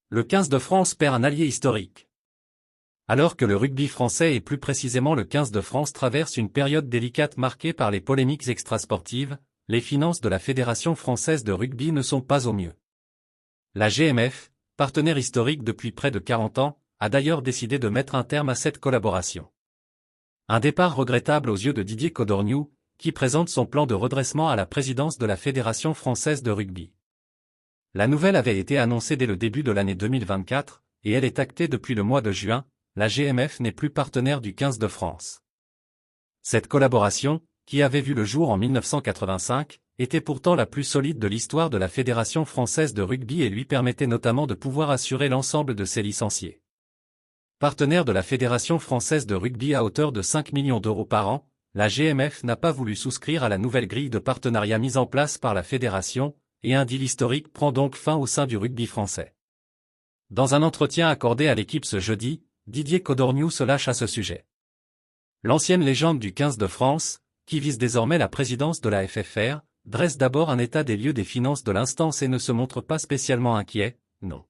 Le 15 de France perd un allié historique. Alors que le rugby français et plus précisément le 15 de France traverse une période délicate marquée par les polémiques extrasportives, les finances de la Fédération française de rugby ne sont pas au mieux. La GMF, partenaire historique depuis près de 40 ans, a d'ailleurs décidé de mettre un terme à cette collaboration. Un départ regrettable aux yeux de Didier Codorniou, qui présente son plan de redressement à la présidence de la Fédération française de rugby. La nouvelle avait été annoncée dès le début de l'année 2024, et elle est actée depuis le mois de juin, la GMF n'est plus partenaire du 15 de France. Cette collaboration, qui avait vu le jour en 1985, était pourtant la plus solide de l'histoire de la Fédération française de rugby et lui permettait notamment de pouvoir assurer l'ensemble de ses licenciés. Partenaire de la Fédération française de rugby à hauteur de 5 millions d'euros par an, la GMF n'a pas voulu souscrire à la nouvelle grille de partenariat mise en place par la Fédération, et un deal historique prend donc fin au sein du rugby français. Dans un entretien accordé à l'équipe ce jeudi, Didier Codorniou se lâche à ce sujet. L'ancienne légende du 15 de France, qui vise désormais la présidence de la FFR, dresse d'abord un état des lieux des finances de l'instance et ne se montre pas spécialement inquiet, non.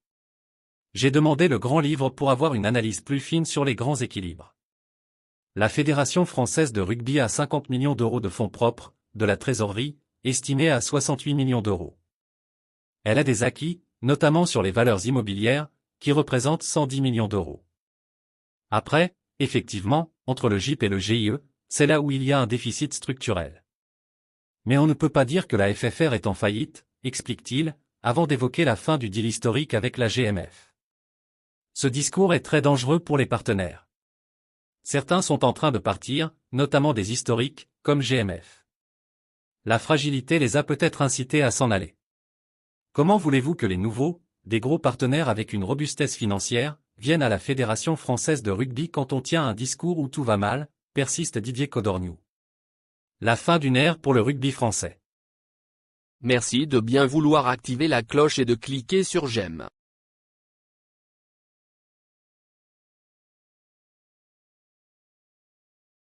J'ai demandé le grand livre pour avoir une analyse plus fine sur les grands équilibres. La Fédération française de rugby a 50 millions d'euros de fonds propres, de la trésorerie, estimée à 68 millions d'euros. Elle a des acquis, notamment sur les valeurs immobilières, qui représentent 110 millions d'euros. Après, effectivement, entre le GIP et le GIE, c'est là où il y a un déficit structurel. Mais on ne peut pas dire que la FFR est en faillite, explique-t-il, avant d'évoquer la fin du deal historique avec la GMF. Ce discours est très dangereux pour les partenaires. Certains sont en train de partir, notamment des historiques, comme GMF. La fragilité les a peut-être incités à s'en aller. Comment voulez-vous que les nouveaux, des gros partenaires avec une robustesse financière, viennent à la Fédération française de rugby quand on tient un discours où tout va mal, persiste Didier Codorniou. La fin d'une ère pour le rugby français. Merci de bien vouloir activer la cloche et de cliquer sur j'aime.